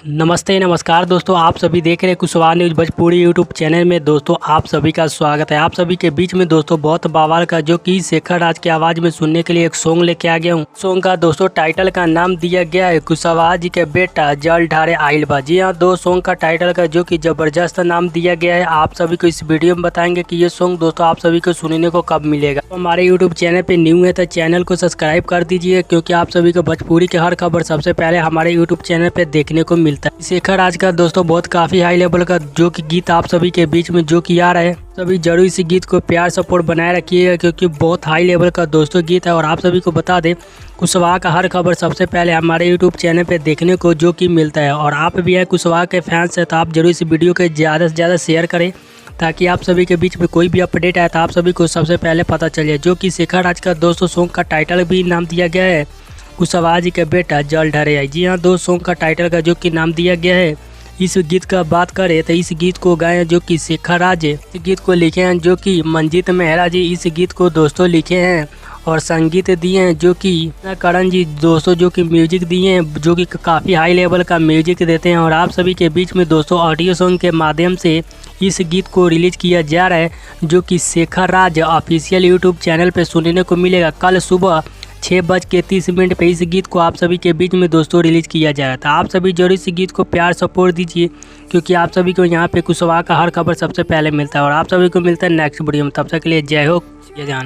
नमस्ते नमस्कार दोस्तों, आप सभी देख रहे हैं Kushwaha news Bhojpuri YouTube channel में। दोस्तों आप सभी का स्वागत है। आप सभी के बीच में दोस्तों बहुत बवाल का जो कि शेखर राज की आवाज़ में सुनने के लिए एक सॉन्ग लेके आ गया हूँ। सॉन्ग का दोस्तों टाइटल का नाम दिया गया है कुशवाहा जी के बेटा जल ढारे आइल बा। जी हाँ, दो सॉन्ग का टाइटल का जो कि जबरदस्त नाम दिया गया है। आप सभी को इस वीडियो में बताएंगे कि ये सॉन्ग दोस्तों आप सभी को सुनने को कब मिलेगा। तो हमारे यूट्यूब चैनल पे न्यू है तो चैनल को सब्सक्राइब कर दीजिए, क्योंकि आप सभी को भोजपुरी की हर खबर सबसे पहले हमारे यूट्यूब चैनल पे देखने को मिलता है। शेखर राज का दोस्तों बहुत काफी हाई लेवल का जो कि गीत आप सभी के बीच में जो कि आ रहा है, सभी जरूर इसी गीत को प्यार सपोर्ट बनाए रखिएगा, क्योंकि बहुत हाई लेवल का दोस्तों गीत है। और आप सभी को बता दें, कुशवाहा का हर खबर सबसे पहले हमारे यूट्यूब चैनल पे देखने को जो कि मिलता है। और आप भी हैं कुशवाहा के फैंस हैं तो आप जरूर इस वीडियो को ज़्यादा से ज़्यादा शेयर करें, ताकि आप सभी के बीच में कोई भी अपडेट आए तो आप सभी को सबसे पहले पता चल जाए। जो कि शेखर राज का दोस्तों सॉन्ग का टाइटल भी नाम दिया गया है कुशवाहा जी के बेटा जल ढारे आई। जी हाँ, दो सॉन्ग का टाइटल का जो कि नाम दिया गया है। इस गीत का बात करें तो इस गीत को गाए हैं जो कि शेखर राज, इस गीत को लिखे हैं जो कि मंजीत मेहरा जी इस गीत को दोस्तों लिखे हैं। और संगीत दिए हैं जो कि करण जी दोस्तों जो कि म्यूजिक दिए हैं, जो कि काफ़ी हाई लेवल का म्यूजिक देते हैं। और आप सभी के बीच में दोस्तों ऑडियो सॉन्ग के माध्यम से इस गीत को रिलीज किया जा रहा है, जो कि शेखर राज ऑफिशियल यूट्यूब चैनल पे सुनने को मिलेगा। कल सुबह 6:30 पे इस गीत को आप सभी के बीच में दोस्तों रिलीज किया जाएगा। तो आप सभी जरूर इस गीत को प्यार सपोर्ट दीजिए, क्योंकि आप सभी को यहाँ पे कुशवाहा का हर खबर सबसे पहले मिलता है। और आप सभी को मिलता है नेक्स्ट वीडियो में। तब तक के लिए जय हो, जय जान।